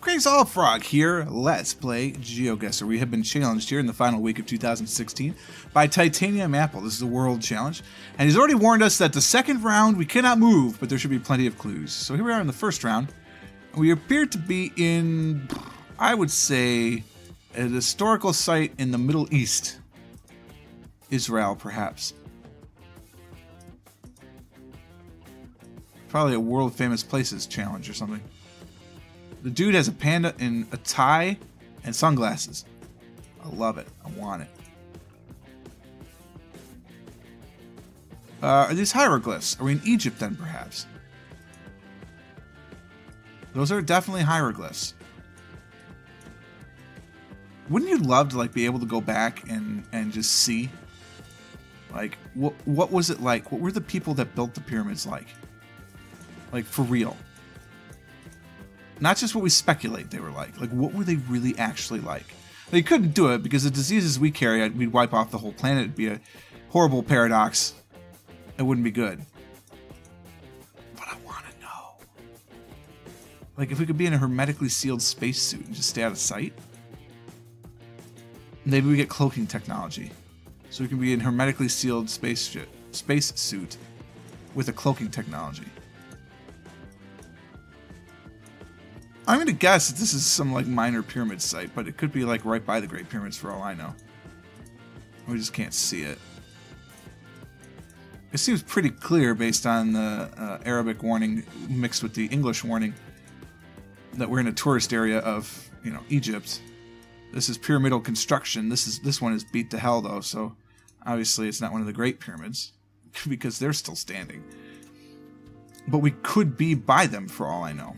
Crazy Frog here. Let's play GeoGuessr. We have been challenged here in the final week of 2016 by Titanium Apple. This is a world challenge. And he's already warned us that the second round we cannot move, but there should be plenty of clues. So here we are in the first round. We appear to be in, I would say, a historical site in the Middle East. Israel, perhaps. Probably a world famous places challenge or something. The dude has a panda in a tie and sunglasses. I love it. I want it. Are these hieroglyphs? Are we in Egypt then, perhaps? Those are definitely hieroglyphs. Wouldn't you love to like be able to go back and just see? Like, what was it like? What were the people that built the pyramids like? Like, for real. Not just what we speculate they were like. Like, what were they really actually like? They couldn't do it because the diseases we carry, we'd wipe off the whole planet. It'd be a horrible paradox. It wouldn't be good. But I want to know. Like, if we could be in a hermetically sealed spacesuit and just stay out of sight. Maybe we get cloaking technology. So we can be in hermetically sealed space suit with a cloaking technology. I'm going to guess that this is some like minor pyramid site, but it could be like right by the Great Pyramids for all I know. We just can't see it. It seems pretty clear based on the Arabic warning mixed with the English warning that we're in a tourist area of, you know, Egypt. This is pyramidal construction. This one is beat to hell though, so obviously it's not one of the Great Pyramids because they're still standing. But we could be by them for all I know.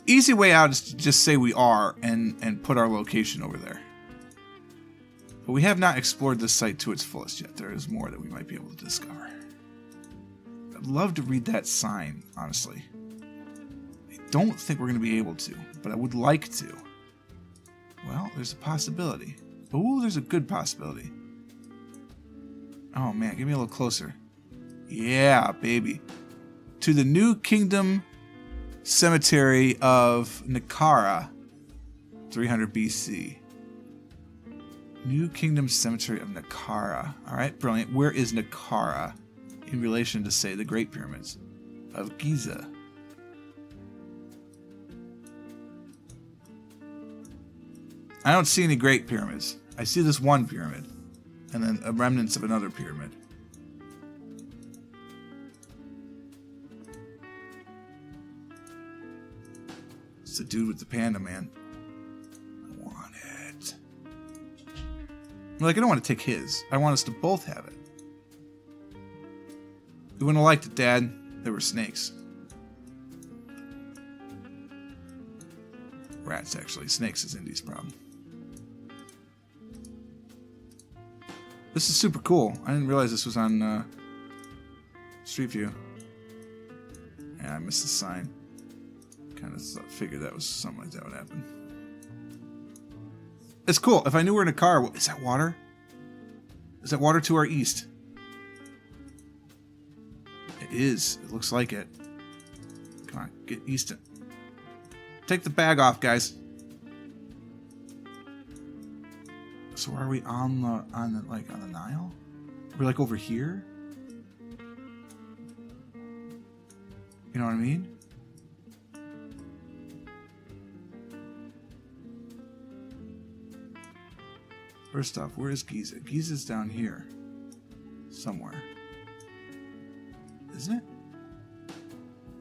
Easy way out is to just say we are and put our location over there. But we have not explored this site to its fullest yet. There is more that we might be able to discover. I'd love to read that sign, honestly. I don't think we're going to be able to, but I would like to. Well, there's a possibility. Ooh, there's a good possibility. Oh man, get me a little closer. Yeah, baby. To the New Kingdom Cemetery of Nicara, 300 BC. New Kingdom Cemetery of Nicara. Alright, brilliant. Where is Nicara in relation to, say, the Great Pyramids of Giza? I don't see any Great Pyramids. I see this one pyramid, and then remnants of another pyramid. It's the dude with the panda, man. I want it. Like, I don't want to take his. I want us to both have it. You wouldn't have liked it, Dad. There were snakes. Rats, actually. Snakes is Indy's problem. This is super cool. I didn't realize this was on Street View. Yeah, I missed the sign. Kind of figured that was something like that would happen. It's cool. If I knew we're in a car, is that water? Is that water to our east? It is. It looks like it. Come on, get east. Take the bag off, guys. So are we on the Nile? Are we like over here? You know what I mean? First off, where is Giza? Giza's down here. Somewhere. Isn't it?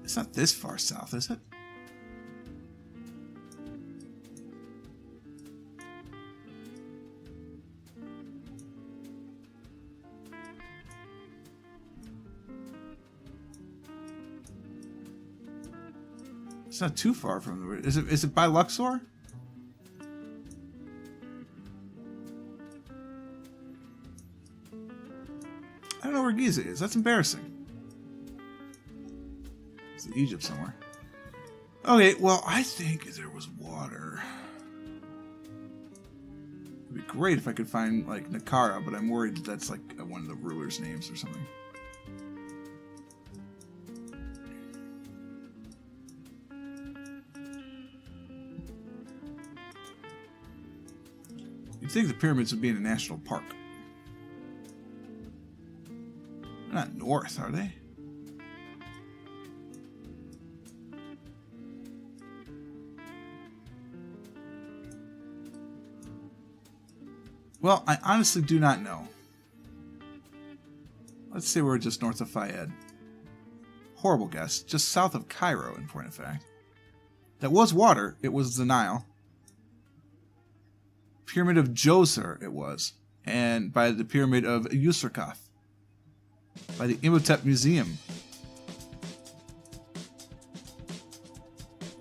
It's not this far south, is it? It's not too far from the... Is it by Luxor? I don't know where Giza is. That's embarrassing. It's in Egypt somewhere. Okay, well, I think there was water. It'd be great if I could find, like, Nicara, but I'm worried that that's, like, one of the rulers' names or something. You'd think the pyramids would be in a national park. They're not north, are they? Well, I honestly do not know. Let's say we're just north of Fayed. Horrible guess. Just south of Cairo, in point of fact. That was water. It was the Nile. Pyramid of Djoser, it was. And by the Pyramid of Userkaf. By the Imhotep Museum.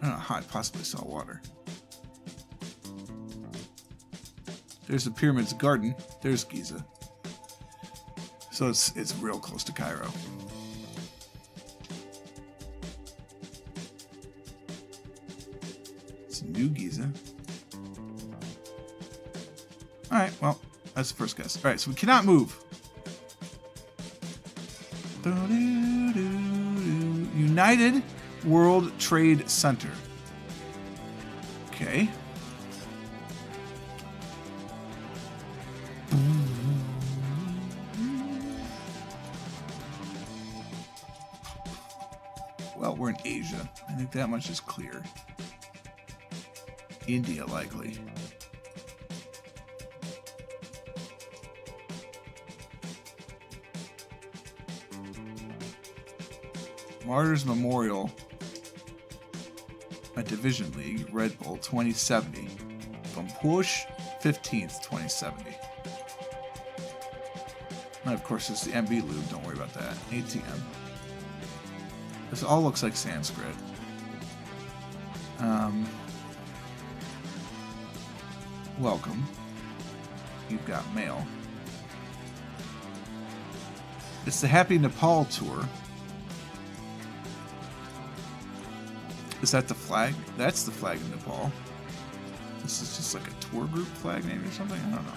I don't know how I possibly saw water. There's the Pyramid's garden. There's Giza. So it's real close to Cairo. It's New Giza. Alright, well, that's the first guess. Alright, so we cannot move. United World Trade Center. Okay. Well, we're in Asia. I think that much is clear. India, likely. Martyrs Memorial, a Division League, Red Bull, 2070. From Push, 15th, 2070. And of course, it's the MB Loop. Don't worry about that. ATM. This all looks like Sanskrit. Welcome. You've got mail. It's the Happy Nepal Tour. Is that the flag? That's the flag of Nepal. This is just like a tour group flag maybe or something? I don't know.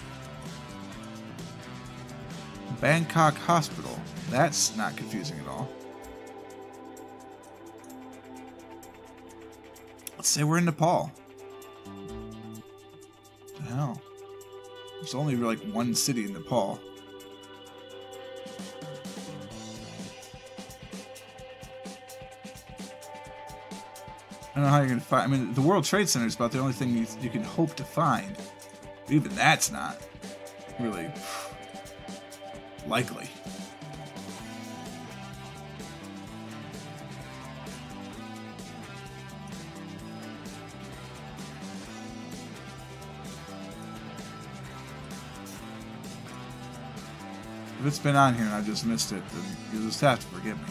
Bangkok Hospital. That's not confusing at all. Let's say we're in Nepal. What the hell? There's only like one city in Nepal. I don't know how you're going to find... I mean, the World Trade Center is about the only thing you can hope to find. Even that's not really likely. If it's been on here and I just missed it, then you'll just have to forgive me.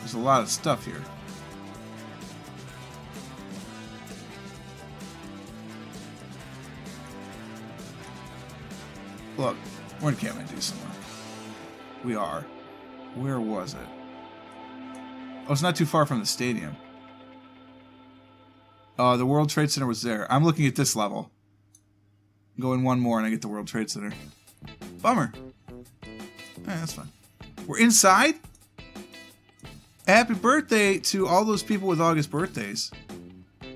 There's a lot of stuff here. Look, we're in Kathmandu somewhere. We are. Where was it? Oh, it's not too far from the stadium. The World Trade Center was there. I'm looking at this level. Going one more and I get the World Trade Center. Bummer. That's fine. We're inside? Happy birthday to all those people with August birthdays.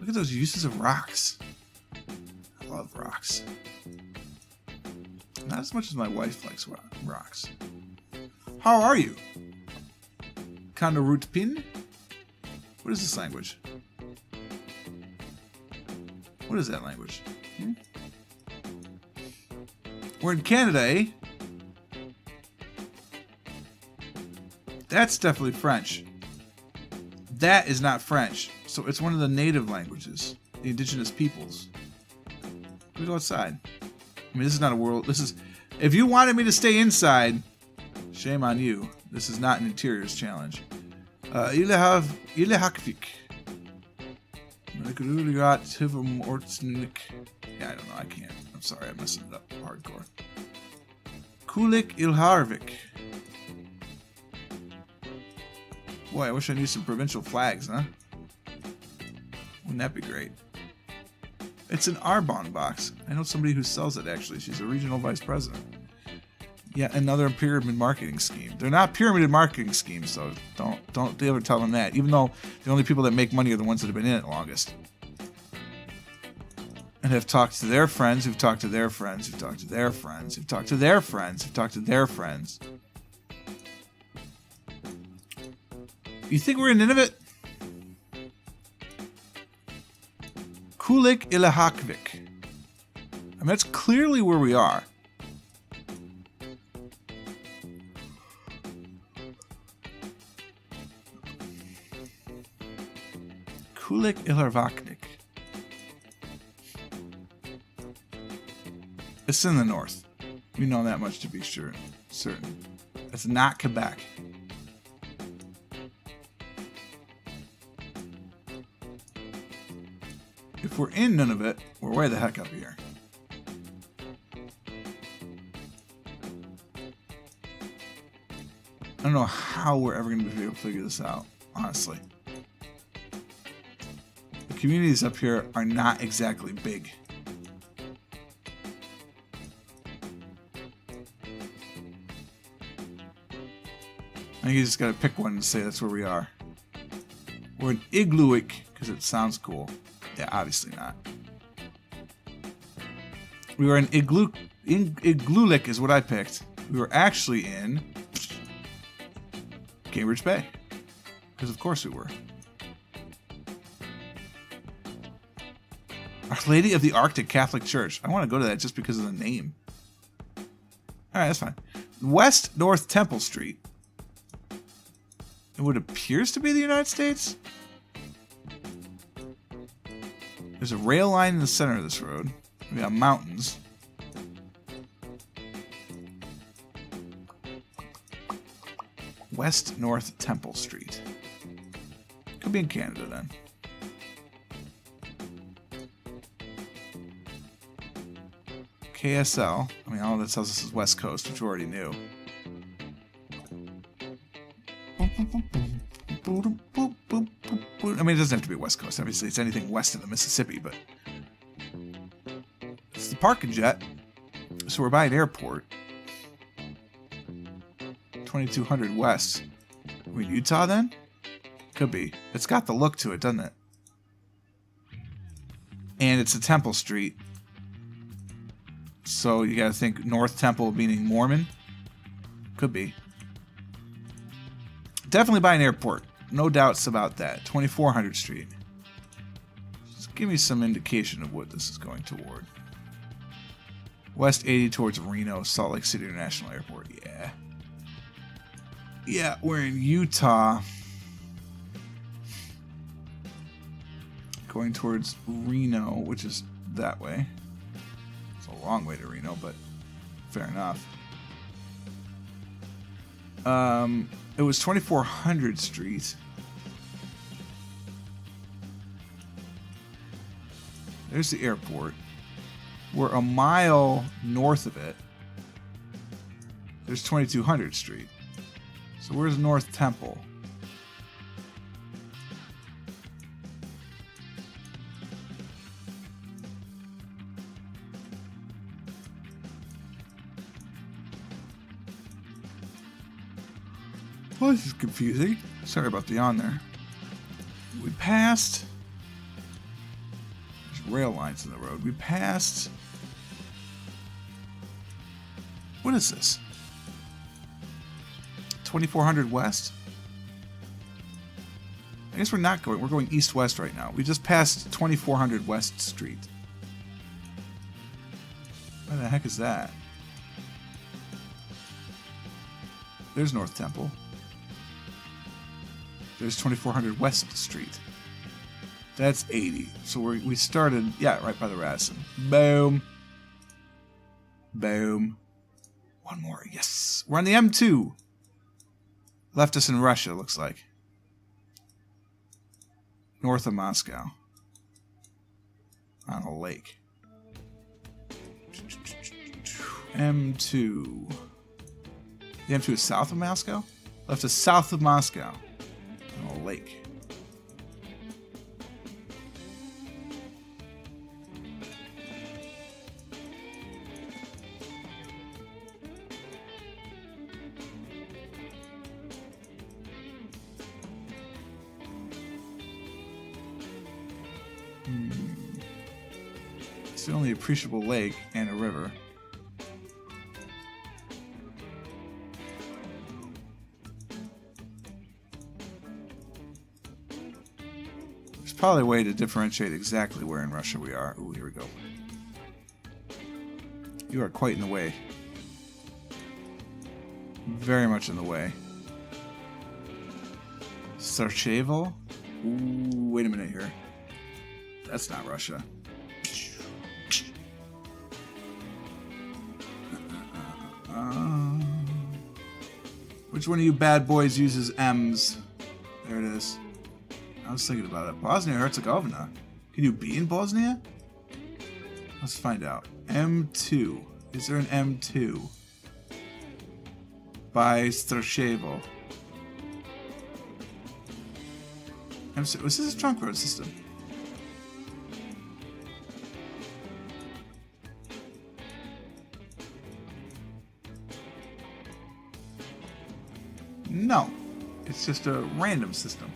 Look at those uses of rocks. I love rocks. Not as much as my wife likes rocks. How are you? Kandarutpin? What is this language? What is that language? We're in Canada, eh? That's definitely French. That is not French. So it's one of the native languages. The indigenous peoples. We go outside. I mean, this is not a world... This is... If you wanted me to stay inside, shame on you. This is not an interiors challenge. Ilehakvik. Yeah, I don't know. I can't. I'm sorry. I'm messing it up hardcore. Kulik Ilharvik. Boy, I wish I knew some provincial flags, huh? Wouldn't that be great? It's an Arbonne box. I know somebody who sells it, actually. She's a regional vice president. Yeah, another pyramid marketing scheme. They're not pyramid marketing schemes, so don't ever tell them that. Even though the only people that make money are the ones that have been in it longest. And have talked to their friends, who've talked to their friends, who've talked to their friends, who've talked to their friends, who've talked to their friends. You think we're in Nunavut? Kulik Ilahakvik. I mean, that's clearly where we are. Kulik Ilarvaknik. It's in the north. We know that much to be sure, certain. It's not Quebec. If we're in Nunavut, we're way the heck up here. I don't know how we're ever going to be able to figure this out, honestly. The communities up here are not exactly big. I think you just got to pick one and say that's where we are. We're in Igloolik because it sounds cool. Yeah, obviously not. We were in Igloolik is what I picked. We were actually in Cambridge Bay. Because of course we were. Our Lady of the Arctic Catholic Church. I want to go to that just because of the name. Alright, that's fine. West North Temple Street. It would appears to be the United States. There's a rail line in the center of this road. We got mountains. West North Temple Street. Could be in Canada then. KSL. I mean, all that tells us is West Coast, which we already knew. I mean, it doesn't have to be West Coast. Obviously, it's anything west of the Mississippi, but it's the parking jet. So we're by an airport. 2200 West. Are we in Utah then? Could be. It's got the look to it, doesn't it? And it's a Temple Street. So you gotta think North Temple meaning Mormon. Could be. Definitely by an airport. No doubts about that. 2400 Street. Just give me some indication of what this is going toward. West 80 towards Reno, Salt Lake City International Airport. Yeah. Yeah, we're in Utah. Going towards Reno, which is that way. It's a long way to Reno, but fair enough. It was 2400 Street. There's the airport. We're a mile north of it. There's 2200 Street. So where's North Temple? Well, this is confusing. Sorry about the on there. We passed... There's rail lines in the road. We passed... What is this? 2400 West? I guess we're not going. We're going east-west right now. We just passed 2400 West Street. What the heck is that? There's North Temple. There's 2400 West Street. That's 80. So we started, yeah, right by the Radisson. Boom. Boom. One more. Yes. We're on the M2. Left us in Russia, looks like. North of Moscow. On a lake. M2. The M2 is south of Moscow? Left us south of Moscow. On a lake. It's the only appreciable lake and a river. There's probably a way to differentiate exactly where in Russia we are. Ooh, here we go. You are quite in the way. Very much in the way. Sarajevo? Ooh, wait a minute here. That's not Russia. Which one of you bad boys uses M's? There it is. I was thinking about it. Bosnia-Herzegovina. Can you be in Bosnia? Let's find out. M2. Is there an M2? By Sarajevo. Was this a trunk road system? No. It's just a random system.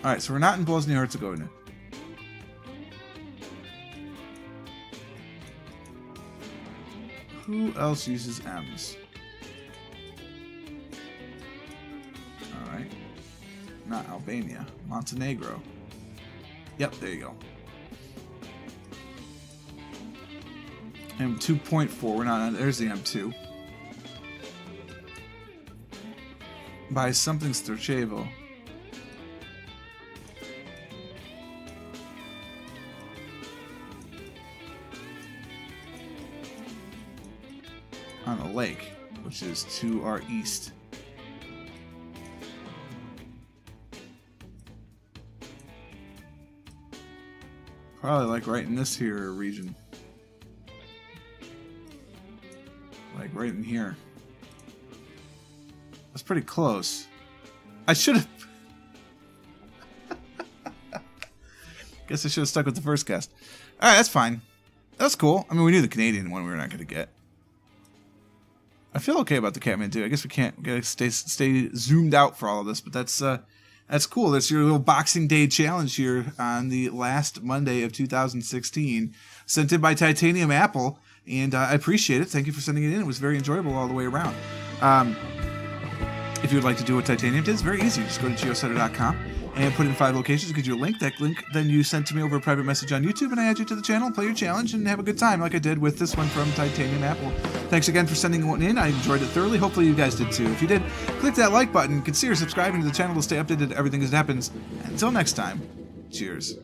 Alright, so we're not in Bosnia-Herzegovina. Who else uses M's? Alright. Not Albania. Montenegro. Yep, there you go. M2.4. We're not on. There's the M2. By something Sarajevo. On a lake, which is to our east. Probably like right in this here region. Like right in here. That's pretty close. I should have... Guess I should have stuck with the first guess. Alright, that's fine. That's cool. I mean, we knew the Canadian one we were not going to get. I feel okay about the Kathmandu. I guess we can't. We gotta stay zoomed out for all of this, but that's cool. That's your little Boxing Day challenge here on the last Monday of 2016, sent in by Titanium Apple, and I appreciate it. Thank you for sending it in. It was very enjoyable all the way around. If you would like to do what Titanium did, it's very easy. Just go to geoguessr.com and put in 5 locations, get your link. That link then you send to me over a private message on YouTube, and I add you to the channel, play your challenge, and have a good time like I did with this one from Titanium Apple. Thanks again for sending one in. I enjoyed it thoroughly. Hopefully you guys did too. If you did, click that like button. Consider subscribing to the channel to stay updated to everything that happens. Until next time, cheers.